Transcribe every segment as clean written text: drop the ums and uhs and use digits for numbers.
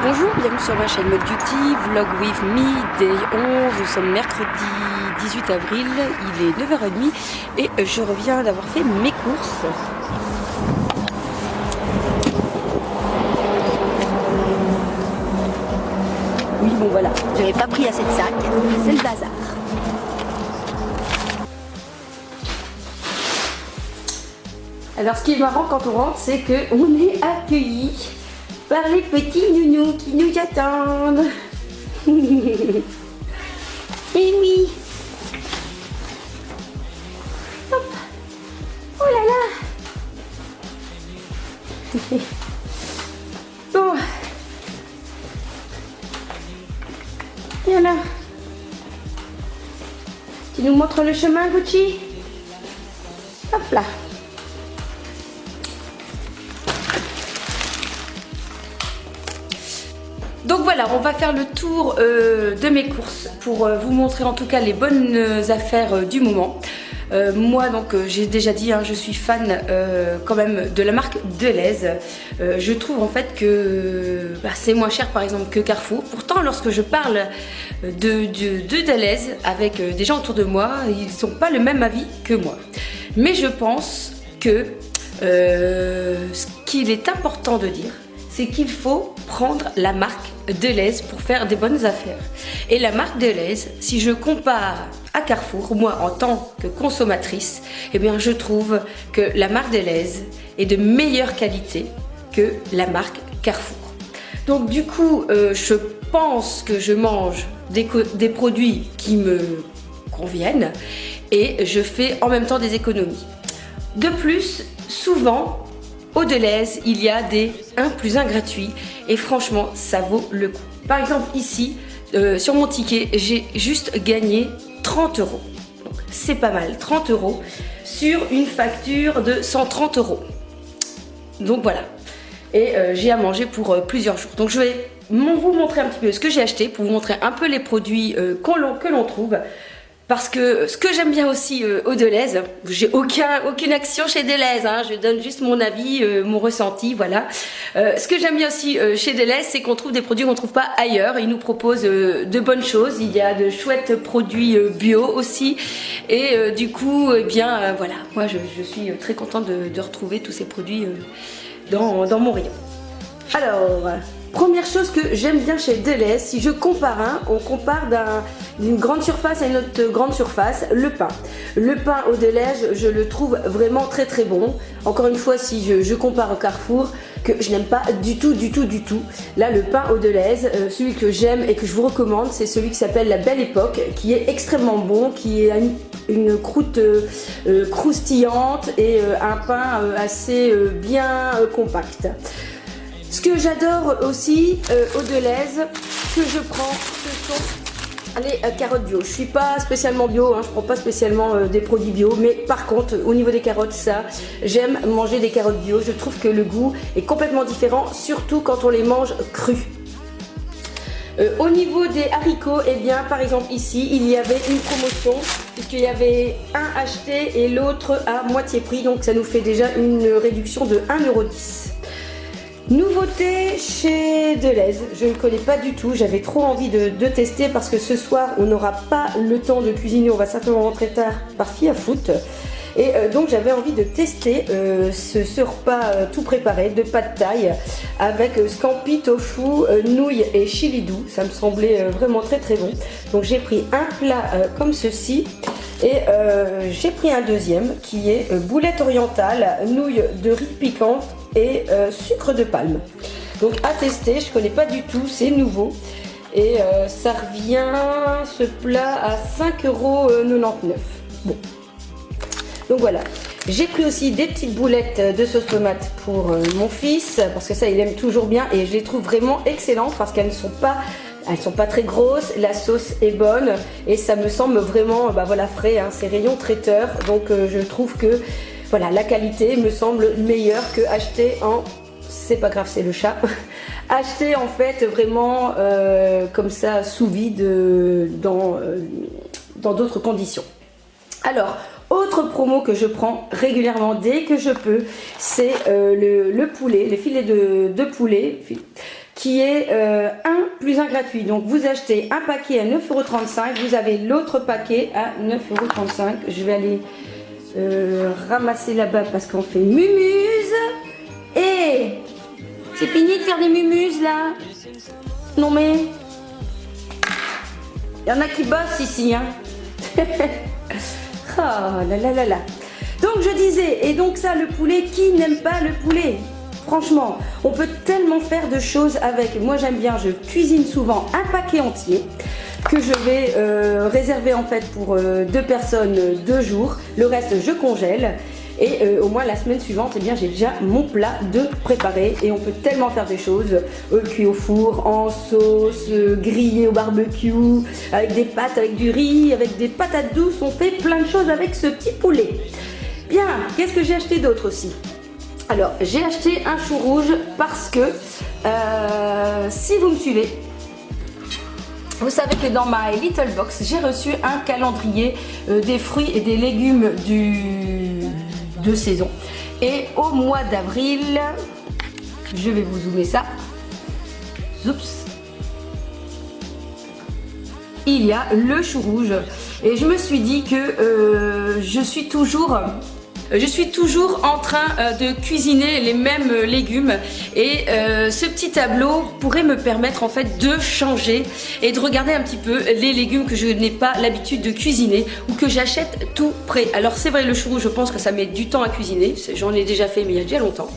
Bonjour, bienvenue sur ma chaîne Mode Duty, Vlog with me, day 11, nous sommes mercredi 18 avril, il est 9h30 et je reviens d'avoir fait mes courses. Oui bon voilà, j'avais pas pris assez de sacs, c'est le bazar. Alors ce qui est marrant quand on rentre, c'est qu'on est accueillis par les petits nounous qui nous attendent. Et oui. Hop. Oh là là. Bon. Et alors, tu nous montres le chemin, Gucci? Hop là. Donc voilà, on va faire le tour de mes courses pour vous montrer en tout cas les bonnes affaires du moment. Moi donc j'ai déjà dit, hein, je suis fan quand même de la marque Delhaize. Je trouve en fait que c'est moins cher par exemple que Carrefour. Pourtant lorsque je parle de Delhaize avec des gens autour de moi, ils n'ont pas le même avis que moi. Mais je pense que ce qu'il est important de dire, c'est qu'il faut prendre la marque Delhaize pour faire des bonnes affaires. Et la marque Delhaize, si je compare à Carrefour, moi en tant que consommatrice, eh bien je trouve que la marque Delhaize est de meilleure qualité que la marque Carrefour. Donc du coup, je pense que je mange des produits qui me conviennent et je fais en même temps des économies. De plus, souvent, au Delhaize, il y a des 1+1 gratuits et franchement, ça vaut le coup. Par exemple, ici, sur mon ticket, j'ai juste gagné 30 €. Donc, c'est pas mal, 30 € sur une facture de 130 €. Donc voilà. Et j'ai à manger pour plusieurs jours. Donc je vais vous montrer un petit peu ce que j'ai acheté pour vous montrer un peu les produits que l'on trouve. Parce que ce que j'aime bien aussi au Delhaize, j'ai aucune action chez Delhaize, hein, je donne juste mon avis, mon ressenti, voilà. Ce que j'aime bien aussi chez Delhaize, c'est qu'on trouve des produits qu'on ne trouve pas ailleurs. Ils nous proposent de bonnes choses, il y a de chouettes produits bio aussi. Et du coup, eh bien voilà, moi je suis très contente de retrouver tous ces produits dans mon rayon. Alors, première chose que j'aime bien chez Delhaize, si je compare, on compare d'une grande surface à une autre grande surface, le pain. Le pain au Delhaize, je le trouve vraiment très très bon. Encore une fois, si je compare au Carrefour, que je n'aime pas du tout. Là, le pain au Delhaize, celui que j'aime et que je vous recommande, c'est celui qui s'appelle la Belle Époque, qui est extrêmement bon, qui a une croûte croustillante et un pain assez bien compact. Ce que j'adore aussi au Delhaize, que je prends, ce sont les carottes bio. Je suis pas spécialement bio, hein, je prends pas spécialement des produits bio, mais par contre au niveau des carottes, ça, j'aime manger des carottes bio. Je trouve que le goût est complètement différent, surtout quand on les mange crus. Au niveau des haricots, eh bien par exemple ici il y avait une promotion puisqu'il y avait un acheté et l'autre à moitié prix, donc ça nous fait déjà une réduction de 1,10 €. Nouveauté chez Delhaize, je ne connais pas du tout, j'avais trop envie de tester parce que ce soir on n'aura pas le temps de cuisiner, on va simplement rentrer tard parti à foot. Et donc j'avais envie de tester ce repas tout préparé de pad thaï avec scampi, tofu, nouilles et chili doux. Ça me semblait vraiment très très bon. Donc j'ai pris un plat comme ceci et j'ai pris un deuxième qui est boulette orientale, nouilles de riz piquante et sucre de palme. Donc à tester, je connais pas du tout, c'est nouveau. Et ça revient, ce plat, à 5,99 €. Bon. Donc voilà, j'ai pris aussi des petites boulettes de sauce tomate pour mon fils, parce que ça il aime toujours bien et je les trouve vraiment excellentes parce qu'elles ne sont pas très grosses, la sauce est bonne et ça me semble vraiment voilà, frais, hein, c'est rayon traiteur, donc je trouve que voilà, la qualité me semble meilleure que acheter en, c'est pas grave, c'est le chat, acheter en fait vraiment comme ça sous vide dans d'autres conditions. Alors, autre promo que je prends régulièrement dès que je peux, c'est le poulet, les filets de poulet qui est 1 plus 1 gratuit. Donc vous achetez un paquet à 9,35 €, vous avez l'autre paquet à 9,35 €. Je vais aller ramasser là-bas parce qu'on fait mumuse. Et c'est fini de faire des mumuses là? Non mais il y en a qui bossent ici, hein. Oh là là là là. Donc je disais, et donc ça, le poulet, qui n'aime pas le poulet? Franchement, on peut tellement faire de choses avec. Moi j'aime bien, je cuisine souvent un paquet entier que je vais réserver en fait pour 2 personnes 2 jours. Le reste je congèle et au moins la semaine suivante, eh bien j'ai déjà mon plat de préparé. Et on peut tellement faire des choses, cuit au four, en sauce, grillé au barbecue, avec des pâtes, avec du riz, avec des patates douces. On fait plein de choses avec ce petit poulet. Bien, qu'est-ce que j'ai acheté d'autre aussi? Alors, j'ai acheté un chou rouge parce que, si vous me suivez, vous savez que dans ma Little Box, j'ai reçu un calendrier des fruits et des légumes de saison. Et au mois d'avril, je vais vous zoomer ça. Oups. Il y a le chou rouge. Et je me suis dit que je suis toujours en train de cuisiner les mêmes légumes et ce petit tableau pourrait me permettre en fait de changer et de regarder un petit peu les légumes que je n'ai pas l'habitude de cuisiner ou que j'achète tout prêt. Alors c'est vrai, le chou rouge, je pense que ça met du temps à cuisiner, j'en ai déjà fait mais il y a déjà longtemps.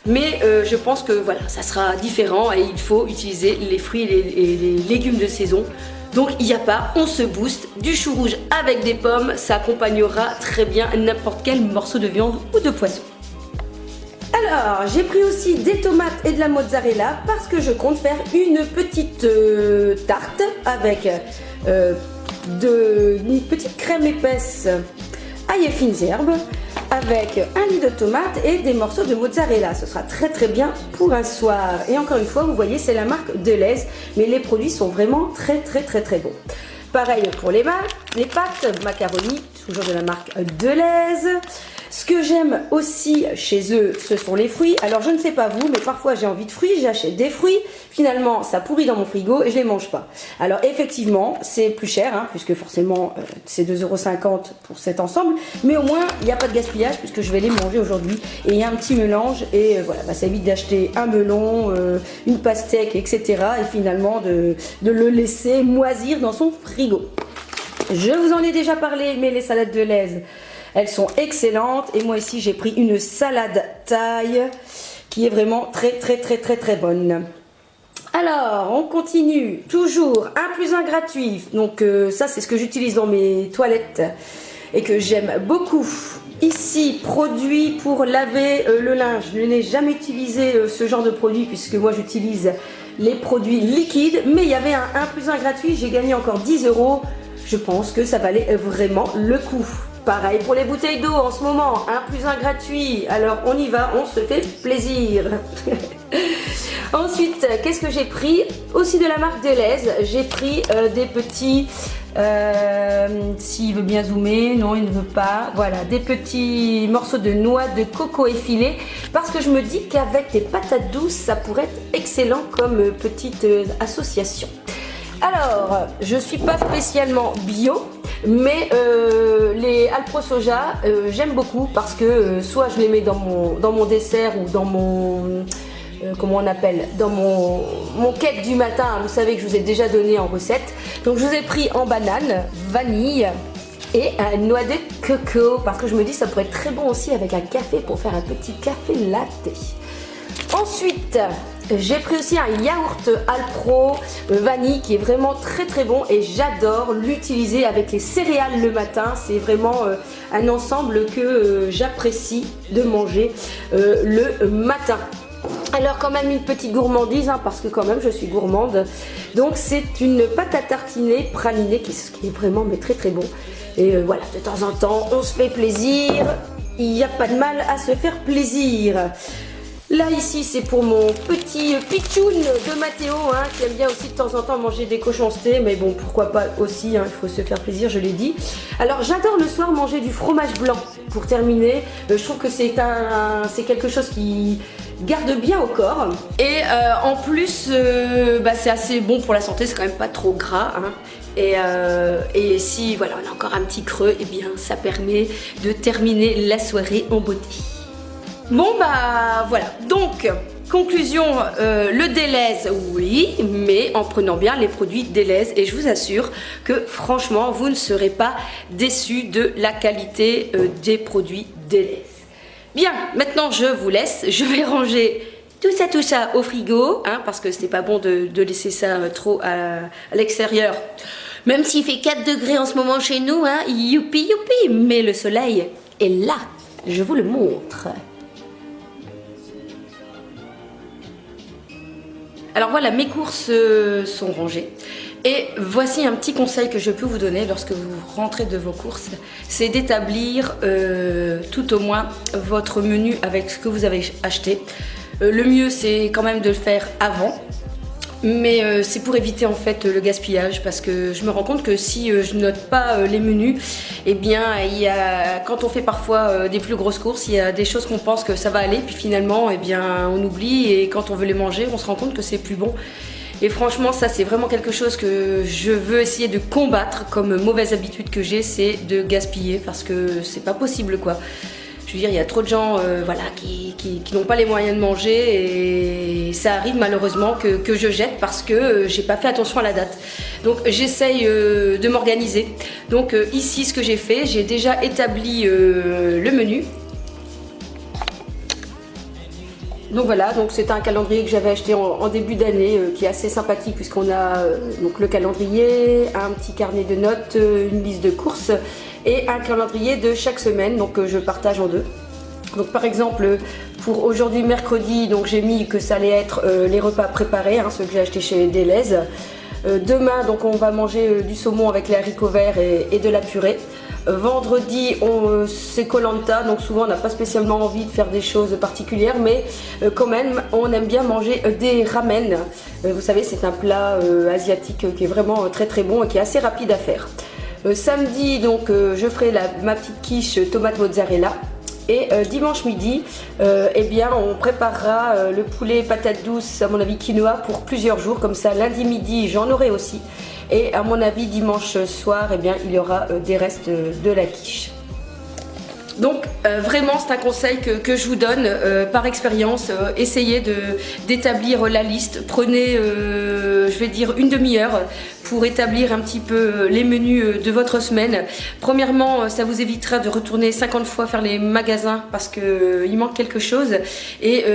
Mais je pense que voilà, ça sera différent et il faut utiliser les fruits et les légumes de saison. Donc il n'y a pas, on se booste, du chou rouge avec des pommes, ça accompagnera très bien n'importe quel morceau de viande ou de poisson. Alors j'ai pris aussi des tomates et de la mozzarella parce que je compte faire une petite tarte avec une petite crème épaisse ail et fines herbes, avec un lit de tomates et des morceaux de mozzarella. Ce sera très très bien pour un soir. Et encore une fois, vous voyez, c'est la marque Delhaize, mais les produits sont vraiment très très très très bons. Pareil pour les pâtes, macaroni, toujours de la marque Delhaize. Ce que j'aime aussi chez eux, ce sont les fruits. Alors je ne sais pas vous, mais parfois j'ai envie de fruits, j'achète des fruits. Finalement, ça pourrit dans mon frigo et je les mange pas. Alors effectivement, c'est plus cher, hein, puisque forcément c'est 2,50 € pour cet ensemble. Mais au moins, il n'y a pas de gaspillage puisque je vais les manger aujourd'hui. Et il y a un petit mélange et voilà, ça évite d'acheter un melon, une pastèque, etc. Et finalement de le laisser moisir dans son frigo. Je vous en ai déjà parlé, mais les salades Delhaize, elles sont excellentes. Et moi ici, j'ai pris une salade thaï qui est vraiment très très très très très bonne. Alors, on continue. Toujours 1 plus 1 gratuit. Donc ça, c'est ce que j'utilise dans mes toilettes et que j'aime beaucoup. Ici, produit pour laver le linge. Je n'ai jamais utilisé ce genre de produit puisque moi j'utilise les produits liquides. Mais il y avait un 1 plus 1 gratuit. J'ai gagné encore 10 €. Je pense que ça valait vraiment le coup. Pareil pour les bouteilles d'eau en ce moment, 1 plus 1 gratuit. Alors on y va, on se fait plaisir. Ensuite, qu'est-ce que j'ai pris? Aussi de la marque Delhaize, j'ai pris des petits, s'il veut bien zoomer, non il ne veut pas, voilà, des petits morceaux de noix de coco effilés, parce que je me dis qu'avec des patates douces, ça pourrait être excellent comme petite association. Alors, je ne suis pas spécialement bio, mais les Alpro Soja, j'aime beaucoup parce que soit je les mets dans mon dessert ou dans mon, comment on appelle, dans mon cake du matin. Vous savez que je vous ai déjà donné en recette. Donc je vous ai pris en banane, vanille et un noix de coco parce que je me dis ça pourrait être très bon aussi avec un café pour faire un petit café latte. Ensuite, j'ai pris aussi un yaourt Alpro vanille qui est vraiment très très bon et j'adore l'utiliser avec les céréales le matin. C'est vraiment un ensemble que j'apprécie de manger le matin. Alors quand même une petite gourmandise hein, parce que quand même je suis gourmande. Donc c'est une pâte à tartiner pralinée qui est vraiment mais très très bon. Et voilà, de temps en temps on se fait plaisir. Il n'y a pas de mal à se faire plaisir. Là ici c'est pour mon petit pitchoun de Mathéo hein, qui aime bien aussi de temps en temps manger des cochoncetés, mais bon pourquoi pas aussi, hein, il faut se faire plaisir, je l'ai dit. Alors j'adore le soir manger du fromage blanc pour terminer, je trouve que c'est quelque chose qui garde bien au corps. Et en plus c'est assez bon pour la santé, c'est quand même pas trop gras hein. Et si voilà on a encore un petit creux, et bien ça permet de terminer la soirée en beauté. Bon bah voilà, donc conclusion, le Delhaize oui, mais en prenant bien les produits Delhaize, et je vous assure que franchement vous ne serez pas déçus de la qualité des produits Delhaize. Bien, maintenant je vous laisse, je vais ranger tout ça au frigo, hein, parce que c'était pas bon de laisser ça trop à l'extérieur. Même s'il fait 4 degrés en ce moment chez nous, hein, youpi youpi, mais le soleil est là, je vous le montre. Alors voilà, mes courses sont rangées. Et voici un petit conseil que je peux vous donner lorsque vous rentrez de vos courses. C'est d'établir tout au moins votre menu avec ce que vous avez acheté. Le mieux c'est quand même de le faire avant. Mais c'est pour éviter en fait le gaspillage, parce que je me rends compte que si je note pas les menus, eh bien quand on fait parfois des plus grosses courses, il y a des choses qu'on pense que ça va aller, puis finalement eh bien on oublie, et quand on veut les manger on se rend compte que c'est plus bon. Et franchement ça c'est vraiment quelque chose que je veux essayer de combattre comme mauvaise habitude que j'ai, c'est de gaspiller, parce que c'est pas possible quoi. Je veux dire, il y a trop de gens voilà, qui n'ont pas les moyens de manger, et ça arrive malheureusement que je jette parce que j'ai pas fait attention à la date. Donc j'essaye de m'organiser. Donc ici ce que j'ai fait, j'ai déjà établi le menu. Donc voilà, donc c'est un calendrier que j'avais acheté en début d'année qui est assez sympathique, puisqu'on a donc le calendrier, un petit carnet de notes, une liste de courses et un calendrier de chaque semaine, donc je partage en deux. Donc par exemple pour aujourd'hui mercredi, donc j'ai mis que ça allait être les repas préparés, hein, ceux que j'ai achetés chez Delhaize. Demain donc on va manger du saumon avec les haricots verts et de la purée. Vendredi c'est Koh-Lanta, donc souvent on n'a pas spécialement envie de faire des choses particulières, mais quand même on aime bien manger des ramen. Vous savez, c'est un plat asiatique qui est vraiment très très bon et qui est assez rapide à faire. Samedi donc je ferai ma petite quiche tomate mozzarella. Et dimanche midi, eh bien, on préparera le poulet patate douce, à mon avis quinoa, pour plusieurs jours. Comme ça, lundi midi, j'en aurai aussi. Et à mon avis, dimanche soir, eh bien, il y aura des restes de la quiche. Donc vraiment c'est un conseil que je vous donne par expérience, essayez d'établir la liste, prenez je vais dire une demi-heure pour établir un petit peu les menus de votre semaine. Premièrement ça vous évitera de retourner 50 fois faire les magasins parce qu'il manque quelque chose, et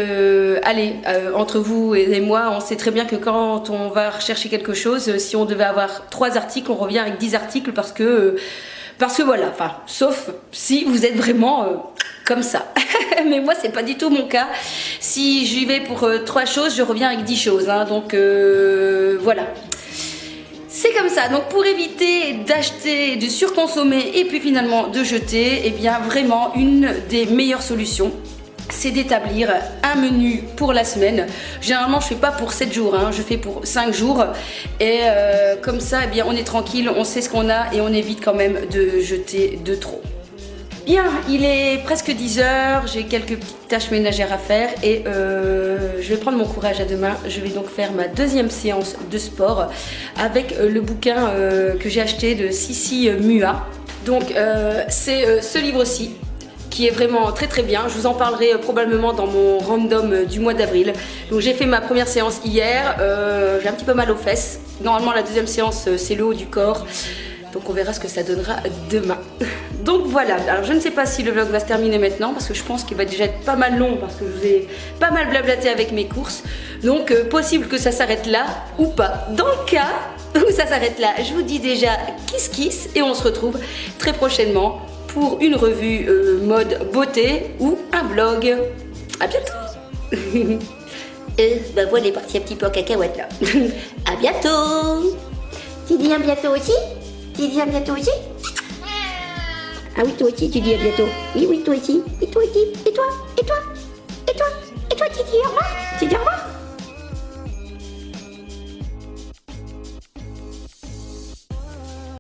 allez, entre vous et moi on sait très bien que quand on va rechercher quelque chose, si on devait avoir 3 articles on revient avec 10 articles parce que voilà, enfin, sauf si vous êtes vraiment comme ça. Mais moi, c'est pas du tout mon cas. Si j'y vais pour 3 choses, je reviens avec 10 choses. Hein, donc, voilà. C'est comme ça. Donc, pour éviter d'acheter, de surconsommer et puis finalement de jeter, eh bien, vraiment, une des meilleures solutions, c'est d'établir un menu pour la semaine. Généralement je fais pas pour 7 jours, hein, je fais pour 5 jours, et comme ça eh bien, on est tranquille, on sait ce qu'on a et on évite quand même de jeter de trop. Bien, il est presque 10 h, j'ai quelques petites tâches ménagères à faire et je vais prendre mon courage à deux mains. Je vais donc faire ma deuxième séance de sport avec le bouquin que j'ai acheté de Sissi Mua. Donc c'est ce livre-ci qui est vraiment très très bien. Je vous en parlerai probablement dans mon random du mois d'avril. Donc j'ai fait ma première séance hier, j'ai un petit peu mal aux fesses. Normalement la deuxième séance c'est le haut du corps. Donc on verra ce que ça donnera demain. Donc voilà, alors je ne sais pas si le vlog va se terminer maintenant parce que je pense qu'il va déjà être pas mal long parce que je vous ai pas mal blablaté avec mes courses. Donc possible que ça s'arrête là ou pas. Dans le cas où ça s'arrête là, je vous dis déjà kiss kiss et on se retrouve très prochainement pour une revue mode beauté ou un vlog. À bientôt. Bah voilà, il est parti un petit peu en cacahuète là. À bientôt. Tu dis à bientôt aussi? Tu dis à bientôt aussi? Ah oui, toi aussi tu dis à bientôt. Oui, oui, toi aussi. Et toi aussi. Et toi? Et toi? Et toi? Et Et toi, Titi, au revoir. Tu dis au revoir.